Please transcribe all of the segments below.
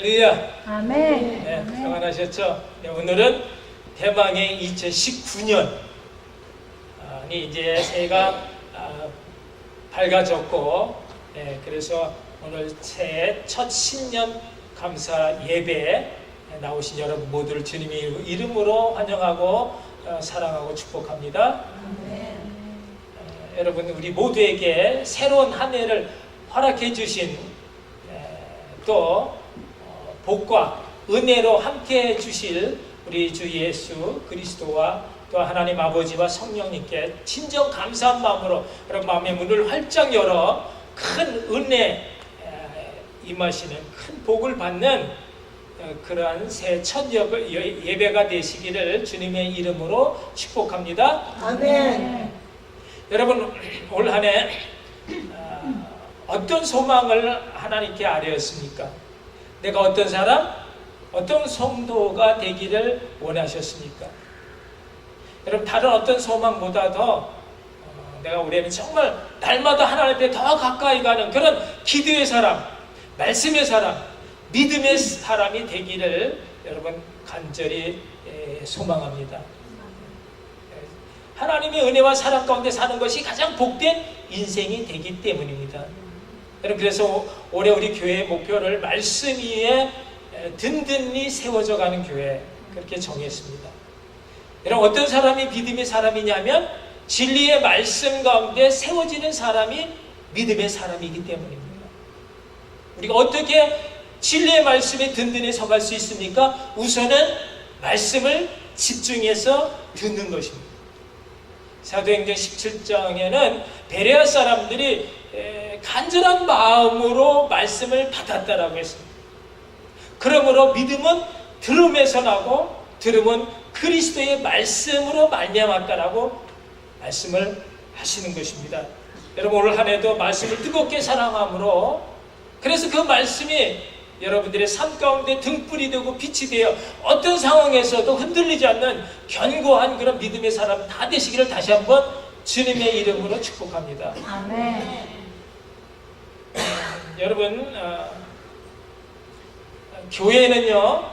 할렐루야. 아멘. 네, 평안하셨죠? 네, 오늘은 대망의 2019년이 이제 새해가 밝아졌고, 네, 그래서 오늘 새해 첫 신년 감사 예배에 나오신 여러분 모두를 주님의 이름으로 환영하고 사랑하고 축복합니다. 여러분, 우리 모두에게 새로운 한 해를 허락해 주신 또 복과 은혜로 함께 해 주실 우리 주 예수 그리스도와 또 하나님 아버지와 성령님께 진정 감사한 마음으로 여러분 마음의 문을 활짝 열어 큰 은혜 임하시는 큰 복을 받는 그러한 새 첫 예배가 되시기를 주님의 이름으로 축복합니다. 아멘. 여러분, 올 한 해 어떤 소망을 하나님께 아뢰었습니까? 내가 어떤 사람, 어떤 성도가 되기를 원하셨습니까? 여러분, 다른 어떤 소망보다 더 내가 올해는 정말 날마다 하나님 앞에 더 가까이 가는 그런 기도의 사람, 말씀의 사람, 믿음의 사람이 되기를 여러분 간절히 소망합니다. 하나님의 은혜와 사랑 가운데 사는 것이 가장 복된 인생이 되기 때문입니다. 여러분, 그래서 올해 우리 교회의 목표를 말씀 위에 든든히 세워져 가는 교회 그렇게 정했습니다. 여러분, 어떤 사람이 믿음의 사람이냐면 진리의 말씀 가운데 세워지는 사람이 믿음의 사람이기 때문입니다. 우리가 어떻게 진리의 말씀에 든든히 서갈 수 있습니까? 우선은 말씀을 집중해서 듣는 것입니다. 사도행전 17장에는 베레아 사람들이 간절한 마음으로 말씀을 받았다라고 했습니다. 그러므로 믿음은 들음에서 나고 들음은 그리스도의 말씀으로 말미암았다라고 말씀을 하시는 것입니다. 여러분, 오늘 한 해도 말씀을 뜨겁게 사랑함으로 그래서 그 말씀이 여러분들의 삶 가운데 등불이 되고 빛이 되어 어떤 상황에서도 흔들리지 않는 견고한 그런 믿음의 사람 다 되시기를 다시 한번 주님의 이름으로 축복합니다. 아멘. 여러분, 교회에는요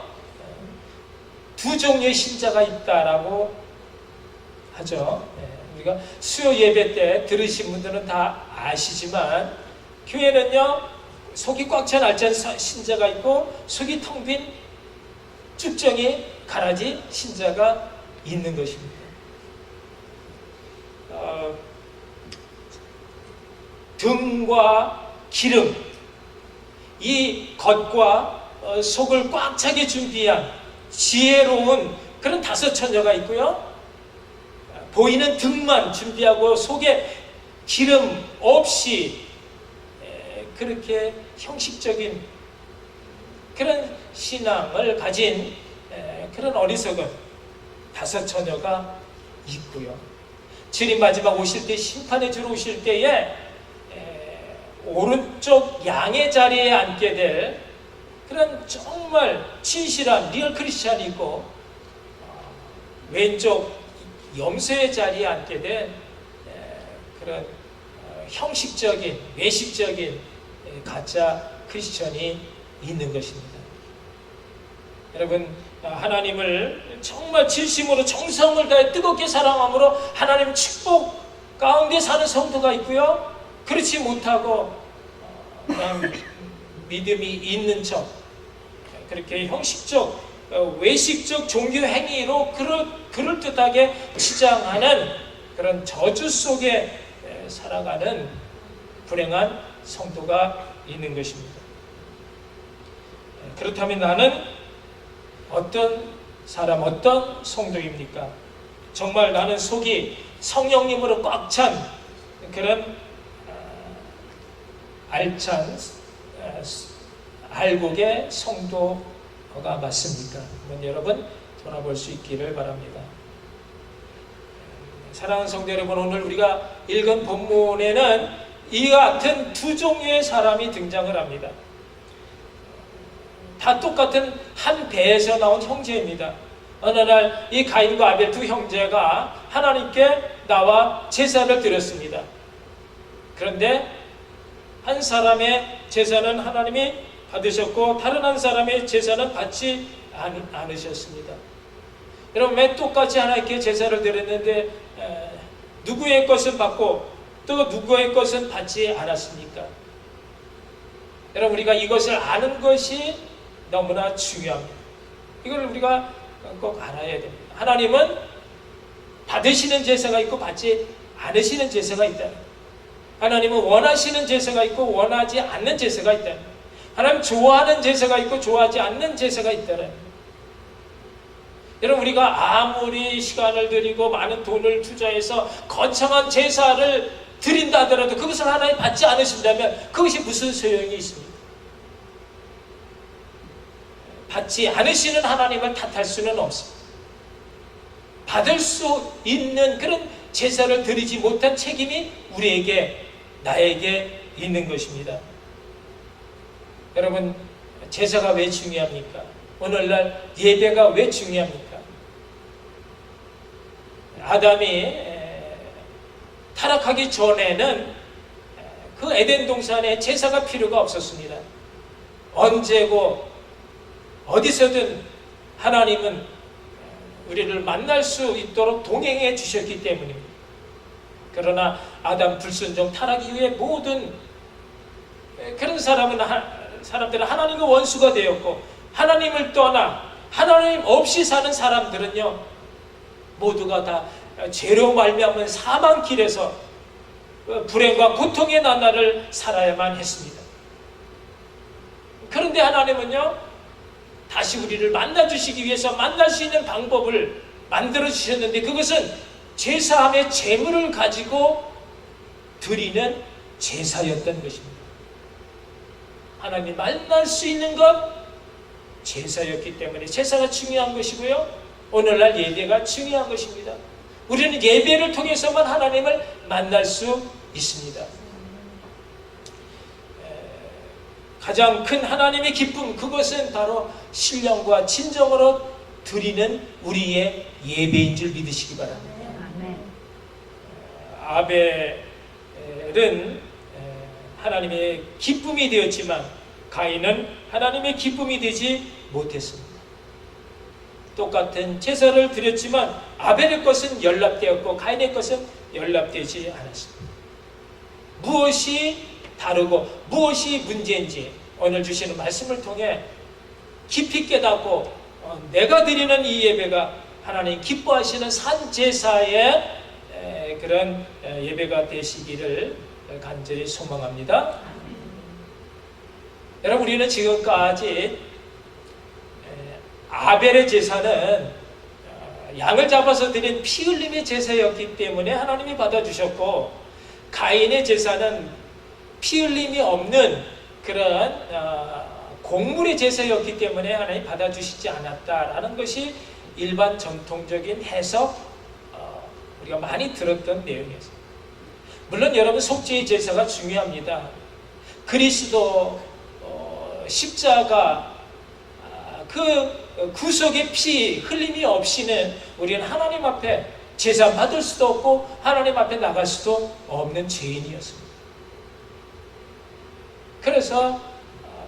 두 종류의 신자가 있다라고 하죠. 우리가 수요 예배 때 들으신 분들은 다 아시지만 교회는요 속이 꽉 찬 알찬 신자가 있고 속이 텅 빈 쭉정이 가라지 신자가 있는 것입니다. 등과 기름, 이 겉과 속을 꽉 차게 준비한 지혜로운 그런 다섯 처녀가 있고요. 보이는 등만 준비하고 속에 기름 없이 그렇게 형식적인 그런 신앙을 가진 그런 어리석은 다섯 처녀가 있고요. 주님 마지막 오실 때 심판의 주로 오실 때에 오른쪽 양의 자리에 앉게 될 그런 정말 진실한 리얼 크리스찬이 있고 왼쪽 염소의 자리에 앉게 된 그런 형식적인 외식적인 가짜 크리스천이 있는 것입니다. 여러분, 하나님을 정말 진심으로 정성을 다해 뜨겁게 사랑함으로 하나님 축복 가운데 사는 성도가 있고요. 그렇지 못하고 그냥 믿음이 있는 척 그렇게 형식적 외식적 종교 행위로 그럴듯하게 치장하는 그런 저주 속에 살아가는 불행한 성도가 있는 것입니다. 그렇다면 나는 어떤 사람, 어떤 성도입니까? 정말 나는 속이 성령님으로 꽉 찬 그런 알찬 알곡의 성도가 맞습니까? 한번 여러분 돌아볼 수 있기를 바랍니다. 사랑하는 성도 여러분, 오늘 우리가 읽은 본문에는 이와 같은 두 종류의 사람이 등장을 합니다. 다 똑같은 한 배에서 나온 형제입니다. 어느 날 이 가인과 아벨 두 형제가 하나님께 나와 제사를 드렸습니다. 그런데 한 사람의 제사는 하나님이 받으셨고 다른 한 사람의 제사는 받지 않으셨습니다. 여러분, 왜 똑같이 하나님께 제사를 드렸는데 누구의 것은 받고 또 누구의 것은 받지 않았습니까? 여러분, 우리가 이것을 아는 것이 너무나 중요합니다. 이걸 우리가 꼭 알아야 됩니다. 하나님은 받으시는 제사가 있고 받지 않으시는 제사가 있다. 하나님은 원하시는 제사가 있고 원하지 않는 제사가 있다. 하나님 좋아하는 제사가 있고 좋아하지 않는 제사가 있다. 여러분, 우리가 아무리 시간을 들이고 많은 돈을 투자해서 거창한 제사를 드린다 하더라도 그것을 하나님 받지 않으신다면 그것이 무슨 소용이 있습니까? 받지 않으시는 하나님을 탓할 수는 없습니다. 받을 수 있는 그런 제사를 드리지 못한 책임이 우리에게, 나에게 있는 것입니다. 여러분, 제사가 왜 중요합니까? 오늘날 예배가 왜 중요합니까? 아담이 타락하기 전에는 그 에덴 동산에 제사가 필요가 없었습니다. 언제고 어디서든 하나님은 우리를 만날 수 있도록 동행해 주셨기 때문입니다. 그러나 아담 불순종 타락 이후에 모든 그런 사람들은 하나님과 원수가 되었고, 하나님을 떠나 하나님 없이 사는 사람들은요, 모두가 다 죄로 말미암은 사망 길에서 불행과 고통의 나날을 살아야만 했습니다. 그런데 하나님은요, 다시 우리를 만나주시기 위해서 만날 수 있는 방법을 만들어주셨는데, 그것은 제사함의 제물을 가지고 드리는 제사였던 것입니다. 하나님 만날 수 있는 것, 제사였기 때문에 제사가 중요한 것이고요, 오늘날 예배가 중요한 것입니다. 우리는 예배를 통해서만 하나님을 만날 수 있습니다. 가장 큰 하나님의 기쁨, 그것은 바로 신령과 진정으로 드리는 우리의 예배인 줄 믿으시기 바랍니다. 아벨은 하나님의 기쁨이 되었지만 가인은 하나님의 기쁨이 되지 못했습니다. 똑같은 제사를 드렸지만 아벨의 것은 연락되었고 가인의 것은 연락되지 않았습니다. 무엇이 다르고 무엇이 문제인지 오늘 주시는 말씀을 통해 깊이 깨닫고 내가 드리는 이 예배가 하나님 기뻐하시는 산제사의 그런 예배가 되시기를 간절히 소망합니다. 여러분, 우리는 지금까지 아벨의 제사는 양을 잡아서 드린 피 흘림의 제사였기 때문에 하나님이 받아주셨고, 가인의 제사는 피 흘림이 없는 그런 곡물의 제사였기 때문에 하나님이 받아주시지 않았다라는 것이 일반 전통적인 해석, 우리가 많이 들었던 내용이었습니다. 물론 여러분, 속죄의 제사가 중요합니다. 그리스도 십자가 그 구속의 피 흘림이 없이는 우리는 하나님 앞에 제사 받을 수도 없고 하나님 앞에 나갈 수도 없는 죄인이었습니다. 그래서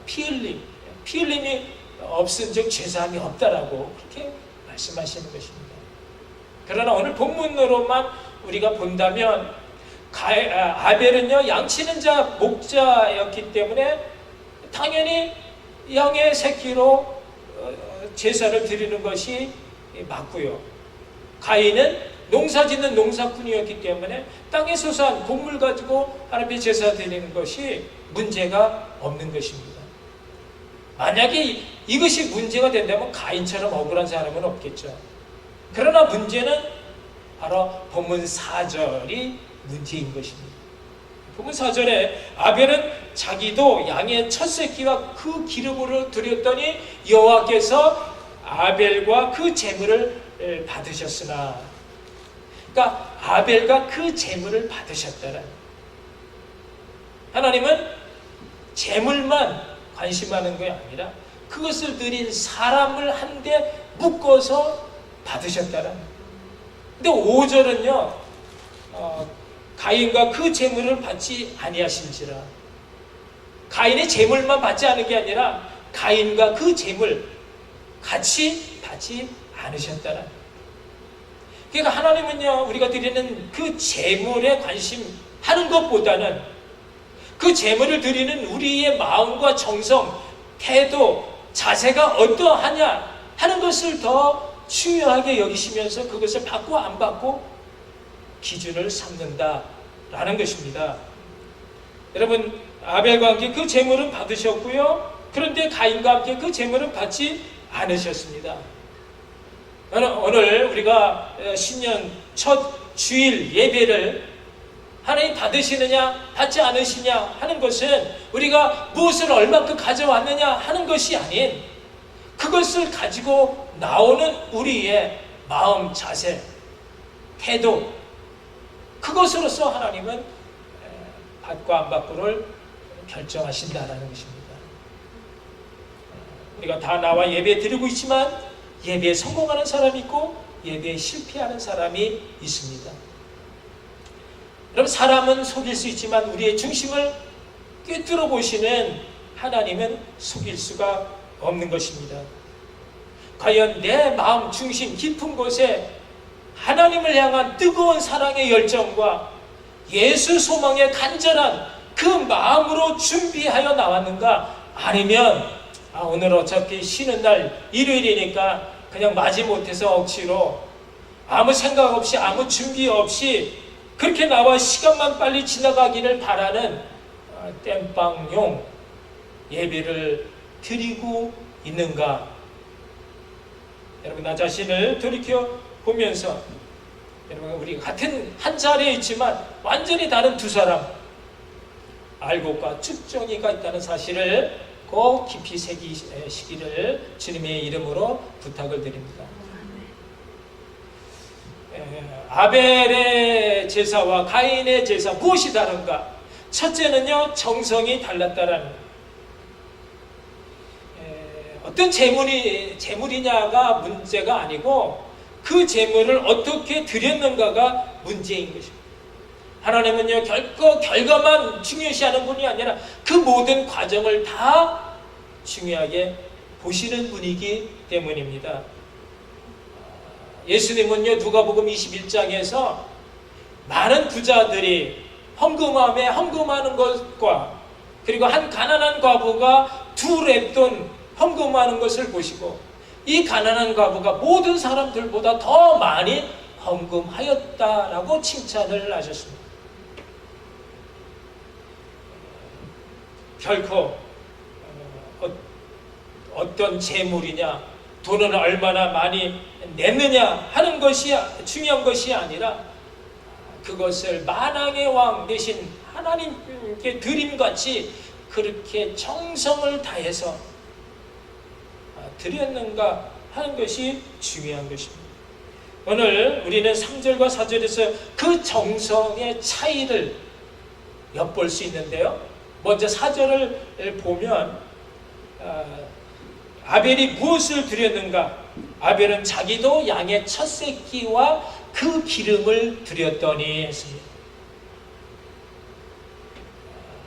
피 흘림이 없은 즉 제사함이 없다라고 그렇게 말씀하시는 것입니다. 그러나 오늘 본문으로만 우리가 본다면 아벨은요, 양치는 자 목자였기 때문에 당연히 양의 새끼로 제사를 드리는 것이 맞고요. 가인은 농사짓는 농사꾼이었기 때문에 땅에 소산 곡물 가지고 하나님께 제사 드리는 것이 문제가 없는 것입니다. 만약에 이것이 문제가 된다면 가인처럼 억울한 사람은 없겠죠. 그러나 문제는 바로 본문 4절이 문제인 것입니다. 본문 4절에 아벨은 자기도 양의 첫 새끼와 그 기름으로 드렸더니 여호와께서 아벨과 그 제물을 받으셨으나, 그러니까 아벨과 그 제물을 받으셨다는, 하나님은 제물만 관심하는 것이 아니라 그것을 드린 사람을 한데 묶어서 받으셨다는. 근데 5절은요, 가인과 그 제물을 받지 아니하신지라. 가인의 재물만 받지 않은 게 아니라 가인과 그 재물 같이 받지 않으셨다는. 그러니까 하나님은요, 우리가 드리는 그 재물에 관심하는 것보다는 그 재물을 드리는 우리의 마음과 정성, 태도, 자세가 어떠하냐 하는 것을 더 중요하게 여기시면서 그것을 받고 안 받고 기준을 삼는다라는 것입니다. 여러분, 아벨과 함께 그 재물은 받으셨고요. 그런데 가인과 함께 그 재물은 받지 않으셨습니다. 오늘 우리가 신년 첫 주일 예배를 하나님 받으시느냐 받지 않으시냐 하는 것은 우리가 무엇을 얼마큼 가져왔느냐 하는 것이 아닌 그것을 가지고 나오는 우리의 마음, 자세, 태도, 그것으로서 하나님은 받고 안 받고를 결정하신다라는 것입니다. 우리가 다 나와 예배 드리고 있지만 예배에 성공하는 사람이 있고 예배에 실패하는 사람이 있습니다. 여러분, 사람은 속일 수 있지만 우리의 중심을 꿰뚫어 보시는 하나님은 속일 수가 없는 것입니다. 과연 내 마음 중심 깊은 곳에 하나님을 향한 뜨거운 사랑의 열정과 예수 소망의 간절한 그 마음으로 준비하여 나왔는가? 아니면 오늘 어차피 쉬는 날 일요일이니까 그냥 마지못해서 억지로 아무 생각 없이 아무 준비 없이 그렇게 나와 시간만 빨리 지나가기를 바라는 땜빵용 예배를 드리고 있는가? 여러분, 나 자신을 돌이켜 보면서 여러분, 우리 같은 한 자리에 있지만 완전히 다른 두 사람, 알곡과 쭉정이가 있다는 사실을 꼭 깊이 새기시기를 주님의 이름으로 부탁을 드립니다. 아벨의 제사와 가인의 제사 무엇이 다른가? 첫째는요, 정성이 달랐다라는. 어떤 재물이냐가 문제가 아니고 그 재물을 어떻게 드렸는가가 문제인 것입니다. 하나님은요, 결코 결과만 중요시하는 분이 아니라 그 모든 과정을 다 중요하게 보시는 분이기 때문입니다. 예수님은요, 누가복음 21장에서 많은 부자들이 헌금함에 헌금하는 것과 그리고 한 가난한 과부가 2렙돈 헌금하는 것을 보시고 이 가난한 과부가 모든 사람들보다 더 많이 헌금하였다라고 칭찬을 하셨습니다. 결코 어떤 재물이냐, 돈을 얼마나 많이 냈느냐 하는 것이 중요한 것이 아니라 그것을 만왕의 왕 대신 하나님께 드림같이 그렇게 정성을 다해서 드렸는가 하는 것이 중요한 것입니다. 오늘 우리는 3절과 4절에서 그 정성의 차이를 엿볼 수 있는데요. 먼저 4절을 보면 아벨이 무엇을 드렸는가? 아벨은 자기도 양의 첫 새끼와 그 기름을 드렸더니 했습니다.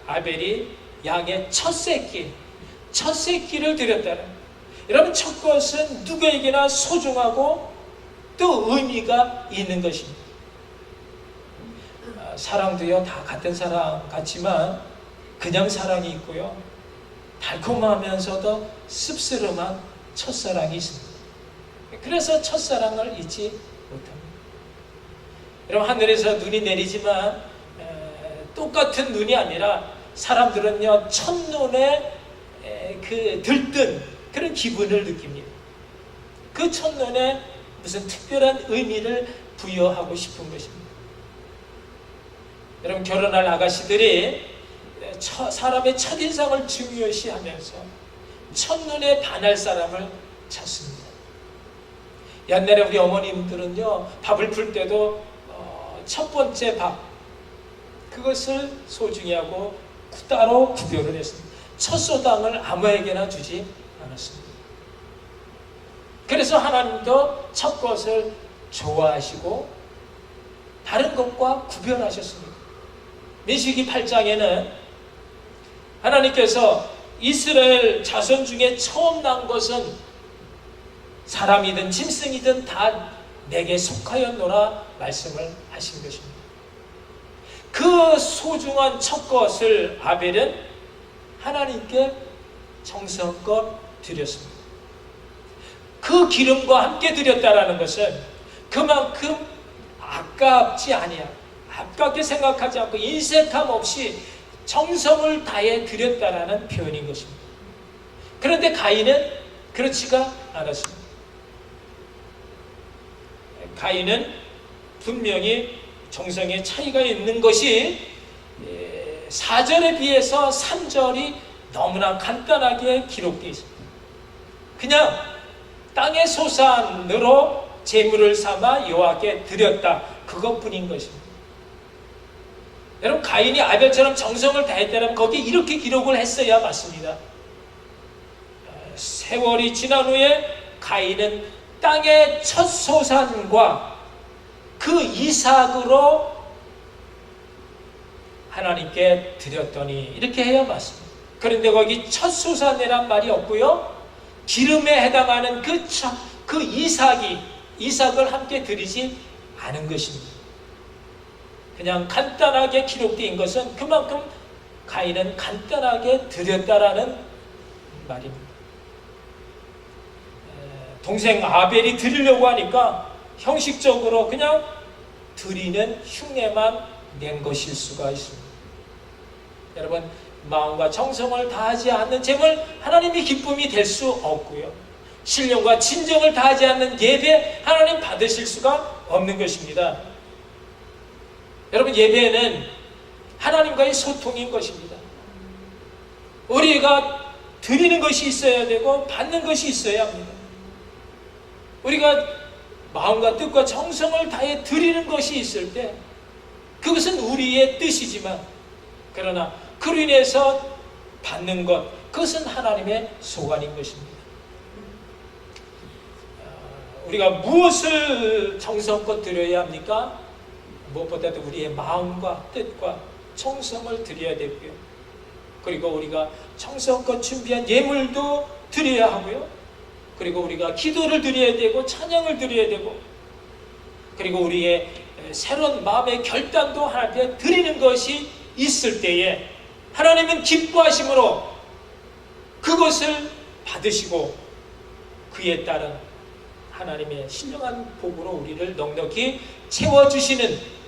아벨이 양의 첫 새끼를 드렸다는. 여러분, 첫 것은 누구에게나 소중하고 또 의미가 있는 것입니다. 사랑도요, 다 같은 사랑 같지만 그냥 사랑이 있고요, 달콤하면서도 씁쓸한 첫사랑이 있습니다. 그래서 첫사랑을 잊지 못합니다. 여러분, 하늘에서 눈이 내리지만 똑같은 눈이 아니라 사람들은요, 첫눈에 그 들뜬 그런 기분을 느낍니다. 그 첫눈에 무슨 특별한 의미를 부여하고 싶은 것입니다. 여러분, 결혼할 아가씨들이 사람의 첫인상을 중요시하면서 첫눈에 반할 사람을 찾습니다. 옛날에 우리 어머님들은요, 밥을 풀 때도 첫 번째 밥, 그것을 소중히 하고 따로 구별을 했습니다. 첫 소당을 아무에게나 주지 않았습니다. 그래서 하나님도 첫 것을 좋아하시고 다른 것과 구별하셨습니다. 민수기 8장에는 하나님께서 이스라엘 자손 중에 처음 난 것은 사람이든 짐승이든 다 내게 속하였노라 말씀을 하신 것입니다. 그 소중한 첫 것을 아벨은 하나님께 정성껏 드렸습니다. 그 기름과 함께 드렸다라는 것은 그만큼 아깝지 아니야. 아깝게 생각하지 않고 인색함 없이 정성을 다해 드렸다라는 표현인 것입니다. 그런데 가인은 그렇지가 않았습니다. 가인은 분명히 정성의 차이가 있는 것이 4절에 비해서 3절이 너무나 간단하게 기록되어 있습니다. 그냥 땅의 소산으로 제물을 삼아 여호와께 드렸다, 그것뿐인 것입니다. 여러분, 가인이 아벨처럼 정성을 다했다면 거기에 이렇게 기록을 했어야 맞습니다. 세월이 지난 후에 가인은 땅의 첫 소산과 그 이삭으로 하나님께 드렸더니, 이렇게 해야 맞습니다. 그런데 거기 첫 소산이란 말이 없고요, 기름에 해당하는 그 이삭을 함께 드리지 않은 것입니다. 그냥 간단하게 기록된 것은 그만큼 가인은 간단하게 드렸다라는 말입니다. 동생 아벨이 드리려고 하니까 형식적으로 그냥 드리는 흉내만 낸 것일 수가 있습니다. 여러분, 마음과 정성을 다하지 않는 제물, 하나님이 기쁨이 될 수 없고요, 신령과 진정을 다하지 않는 예배, 하나님 받으실 수가 없는 것입니다. 여러분, 예배는 하나님과의 소통인 것입니다. 우리가 드리는 것이 있어야 되고 받는 것이 있어야 합니다. 우리가 마음과 뜻과 정성을 다해 드리는 것이 있을 때 그것은 우리의 뜻이지만, 그러나 그로 인해서 받는 것, 그것은 하나님의 소관인 것입니다. 우리가 무엇을 정성껏 드려야 합니까? 무엇보다도 우리의 마음과 뜻과 정성을 드려야 되고요, 그리고 우리가 정성껏 준비한 예물도 드려야 하고요, 그리고 우리가 기도를 드려야 되고 찬양을 드려야 되고, 그리고 우리의 새로운 마음의 결단도 하나님께 드리는 것이 있을 때에 하나님은 기뻐하심으로 그것을 받으시고 그에 따른 하나님의 신령한 복으로 우리를 넉넉히 채워주시는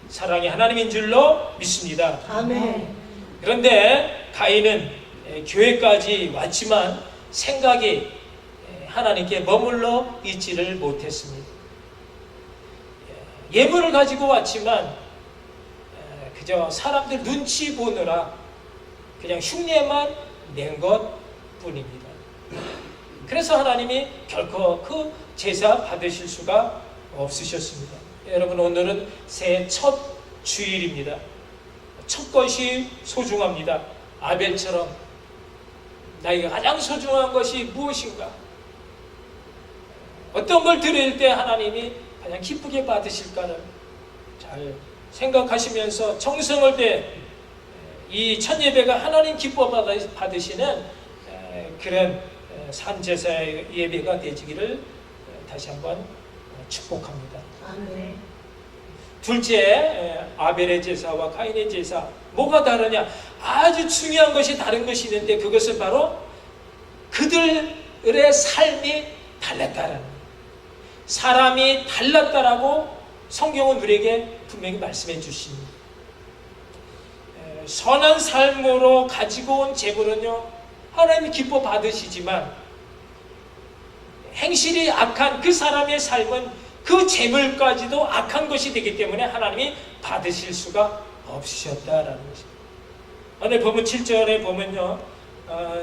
사랑의 하나님인 줄로 믿습니다. 아멘. 그런데 가인은 교회까지 왔지만 생각이 하나님께 머물러 있지를 못했습니다. 예물을 가지고 왔지만 그저 사람들 눈치 보느라 그냥 흉내만 낸 것뿐입니다. 그래서 하나님이 결코 그 제사 받으실 수가 없으셨습니다. 여러분, 오늘은 새해 첫 주일입니다. 첫 것이 소중합니다. 아벨처럼 나에게 가장 소중한 것이 무엇인가? 어떤 걸 드릴 때 하나님이 가장 기쁘게 받으실까를 잘 생각하시면서 정성을 대 이 첫 예배가 하나님 기뻐 받으시는 그런 산제사의 예배가 되시기를 다시 한번 축복합니다. 아멘. 둘째, 아벨의 제사와 가인의 제사, 뭐가 다르냐? 아주 중요한 것이 다른 것이 있는데 그것은 바로 그들의 삶이 달랐다라는, 사람이 달랐다라고 성경은 우리에게 분명히 말씀해 주십니다. 선한 삶으로 가지고 온 제물은요, 하나님이 기뻐 받으시지만 행실이 악한 그 사람의 삶은 그 제물까지도 악한 것이 되기 때문에 하나님이 받으실 수가 없으셨다라는 것입니다. 오늘 본문 7절에 보면요,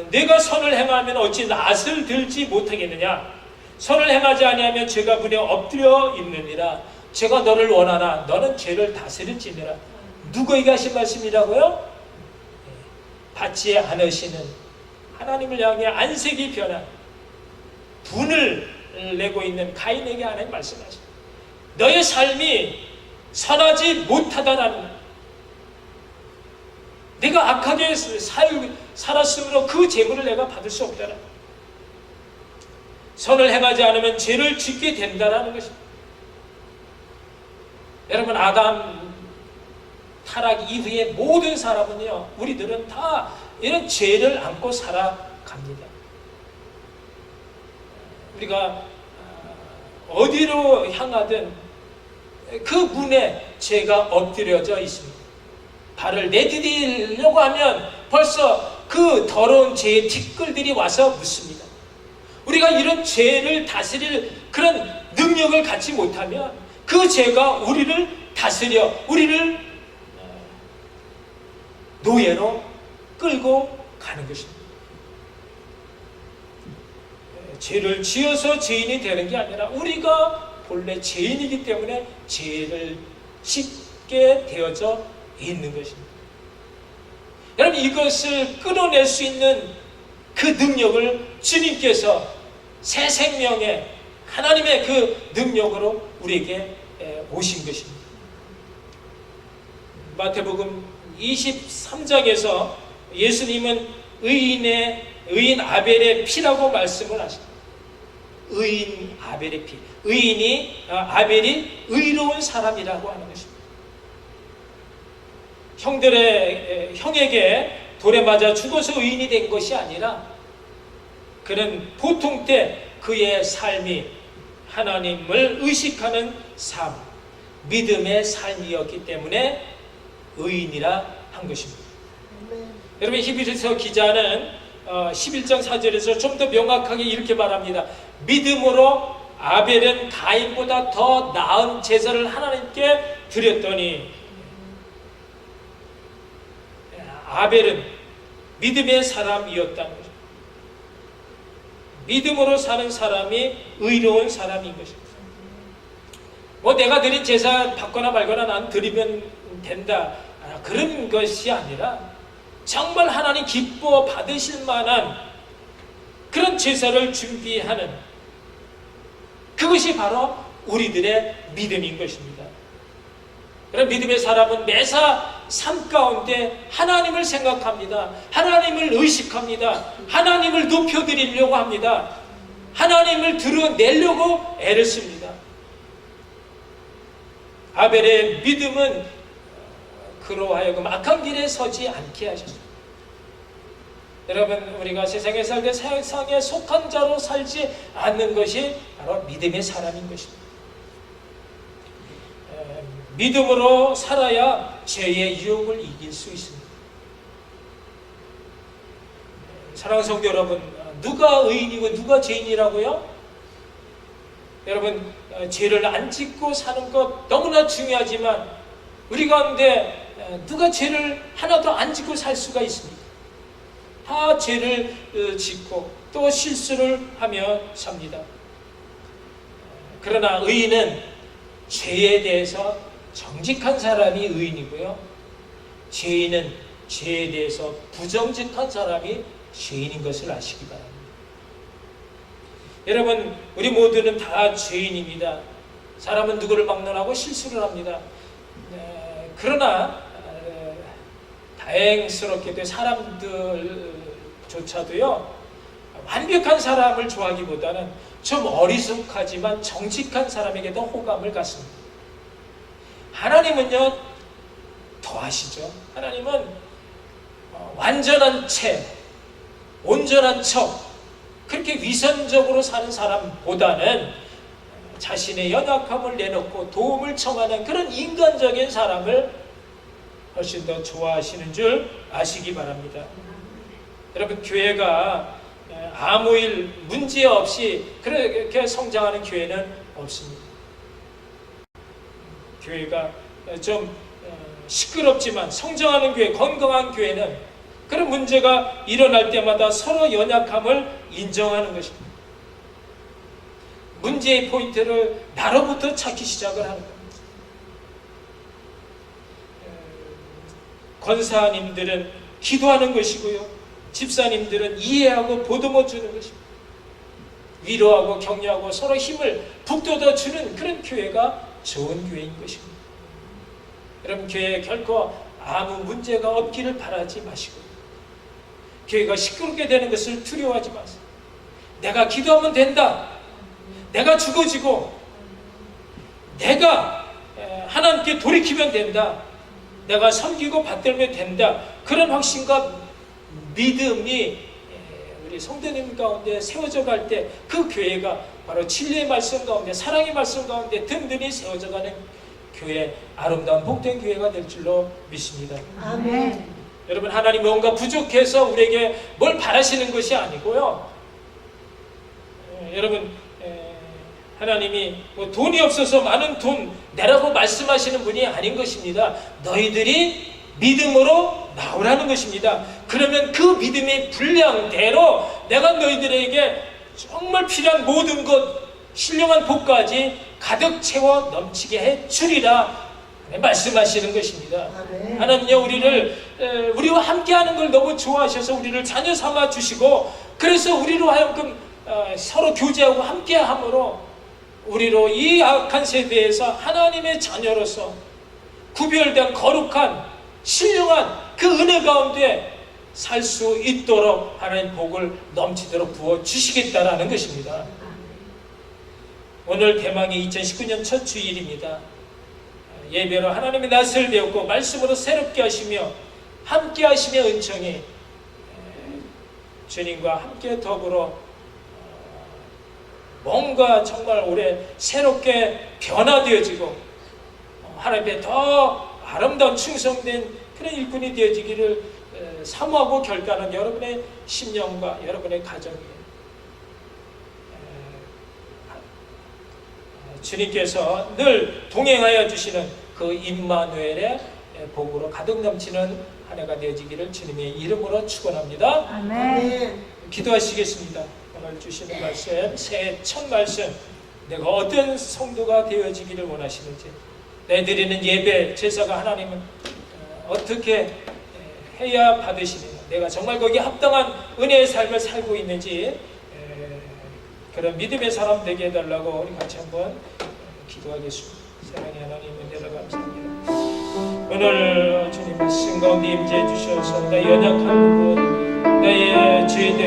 내가 선을 행하면 어찌 낫을 들지 못하겠느냐? 선을 행하지 아니하면 죄가 문에 엎드려 있느니라. 제가 너를 원하나 너는 죄를 다스릴지니라. 누구에게 하신 말씀이라고요? 받지 않으시는 하나님을 향해 안색이 변한 분을 내고 있는 가인에게 하나님 말씀하십니다. 너의 삶이 선하지 못하다라는, 내가 악하게 살았으므로 그 재물을 내가 받을 수 없다라. 선을 행하지 않으면 죄를 짓게 된다라는 것입니다. 여러분, 아담 타락 이후에 모든 사람은요, 우리들은 다 이런 죄를 안고 살아갑니다. 우리가 어디로 향하든 그 문에 죄가 엎드려져 있습니다. 발을 내디디려고 하면 벌써 그 더러운 죄의 티끌들이 와서 묻습니다. 우리가 이런 죄를 다스릴 그런 능력을 갖지 못하면 그 죄가 우리를 다스려 우리를 노예로 끌고 가는 것입니다. 죄를 지어서 죄인이 되는 게 아니라 우리가 본래 죄인이기 때문에 죄를 짓게 되어져 있는 것입니다. 여러분, 이것을 끌어낼 수 있는 그 능력을 주님께서 새 생명의 하나님의 그 능력으로 우리에게 오신 것입니다. 마태복음 23장에서 예수님은 의인 아벨의 피라고 말씀을 하십니다. 의인 아벨의 피. 아벨이 의로운 사람이라고 하는 것입니다. 형에게 돌에 맞아 죽어서 의인이 된 것이 아니라 그는 보통 때 그의 삶이 하나님을 의식하는 삶, 믿음의 삶이었기 때문에 의인이라 한 것입니다. 여러분, 히브리서 기자는 11장 4절에서 좀 더 명확하게 이렇게 말합니다. 믿음으로 아벨은 가인보다 더 나은 제사를 하나님께 드렸더니 아벨은 믿음의 사람이었다는 거죠. 믿음으로 사는 사람이 의로운 사람인 것입니다. 내가 드린 제사 받거나 말거나 난 드리면 된다, 그런 것이 아니라 정말 하나님 기뻐 받으실 만한 그런 제사를 준비하는, 그것이 바로 우리들의 믿음인 것입니다. 그런 믿음의 사람은 매사 삶 가운데 하나님을 생각합니다. 하나님을 의식합니다. 하나님을 높여드리려고 합니다. 하나님을 드러내려고 애를 씁니다. 아벨의 믿음은 그로 하여금 악한 길에 서지 않게 하셨습니다. 여러분, 우리가 세상에 살 때 세상에 속한 자로 살지 않는 것이 바로 믿음의 사람인 것입니다. 믿음으로 살아야 죄의 유혹을 이길 수 있습니다. 사랑하는 성도 여러분, 누가 의인이고 누가 죄인이라고요? 여러분, 죄를 안 짓고 사는 것 너무나 중요하지만 우리 가운데 누가 죄를 하나도 안 짓고 살 수가 있습니다. 다 죄를 짓고 또 실수를 하며 삽니다. 그러나 의인은 죄에 대해서 정직한 사람이 의인이고요, 죄인은 죄에 대해서 부정직한 사람이 죄인인 것을 아시기 바랍니다. 여러분, 우리 모두는 다 죄인입니다. 사람은 누구를 막론하고 실수를 합니다. 그러나 다행스럽게도 사람들조차도요, 완벽한 사람을 좋아하기보다는 좀 어리숙하지만 정직한 사람에게 더 호감을 갖습니다. 하나님은요, 더하시죠. 하나님은 완전한 채, 온전한 척, 그렇게 위선적으로 사는 사람보다는 자신의 연약함을 내놓고 도움을 청하는 그런 인간적인 사람을 훨씬 더 좋아하시는 줄 아시기 바랍니다. 여러분, 교회가 아무 일 문제 없이 그렇게 성장하는 교회는 없습니다. 교회가 좀 시끄럽지만 성장하는 교회, 건강한 교회는 그런 문제가 일어날 때마다 서로 연약함을 인정하는 것입니다. 문제의 포인트를 나로부터 찾기 시작을 하는 겁니다. 권사님들은 기도하는 것이고요, 집사님들은 이해하고 보듬어 주는 것입니다. 위로하고 격려하고 서로 힘을 북돋워 주는 그런 교회가 좋은 교회인 것입니다. 여러분, 교회 결코 아무 문제가 없기를 바라지 마시고, 교회가 시끄럽게 되는 것을 두려워하지 마세요. 내가 기도하면 된다. 내가 죽어지고 내가 하나님께 돌이키면 된다. 내가 섬기고 받들면 된다. 그런 확신과 믿음이 우리 성도님 가운데 세워져 갈 때 그 교회가 바로 진리의 말씀 가운데, 사랑의 말씀 가운데 든든히 세워져 가는 교회, 아름다운 복된 교회가 될 줄로 믿습니다. 아멘. 여러분, 하나님 뭔가 부족해서 우리에게 뭘 바라시는 것이 아니고요. 여러분, 하나님이 뭐 돈이 없어서 많은 돈 내라고 말씀하시는 분이 아닌 것입니다. 너희들이 믿음으로 나오라는 것입니다. 그러면 그 믿음의 분량대로 내가 너희들에게 정말 필요한 모든 것, 신령한 복까지 가득 채워 넘치게 해 주리라 말씀하시는 것입니다. 아멘. 하나님요, 우리와 함께하는 걸 너무 좋아하셔서 우리를 자녀 삼아 주시고, 그래서 우리로 하여금 서로 교제하고 함께함으로 우리로 이 악한 세대에서 하나님의 자녀로서 구별된 거룩한 신령한 그 은혜 가운데 살 수 있도록 하나님 복을 넘치도록 부어주시겠다라는 것입니다. 오늘 대망의 2019년 첫 주일입니다. 예배로 하나님의 낯을 배웠고 말씀으로 새롭게 하시며 함께 하시며 은총이 주님과 함께 더불어 뭔가 정말 올해 새롭게 변화되어지고 하나님께 더 아름다운 충성된 그런 일꾼이 되어지기를 사모하고 결단한 여러분의 심령과 여러분의 가정이 주님께서 늘 동행하여 주시는 그 임마누엘의 복으로 가득 넘치는 한 해가 되어지기를 주님의 이름으로 축원합니다. 아멘. 기도하시겠습니다. 오늘 주시는 말씀, 새해 첫 말씀, 내가 어떤 성도가 되어지기를 원하시는지, 내 드리는 예배, 제사가 하나님은 어떻게 해야 받으시는가, 내가 정말 거기에 합당한 은혜의 삶을 살고 있는지 그런 믿음의 사람 되게 해달라고 우리 같이 한번 기도하겠습니다. 사랑의 하나님, 은혜를 감사합니다. 오늘 주님 말씀 가운데 임재해 주셔서 내 연약한 부분, 나의 죄들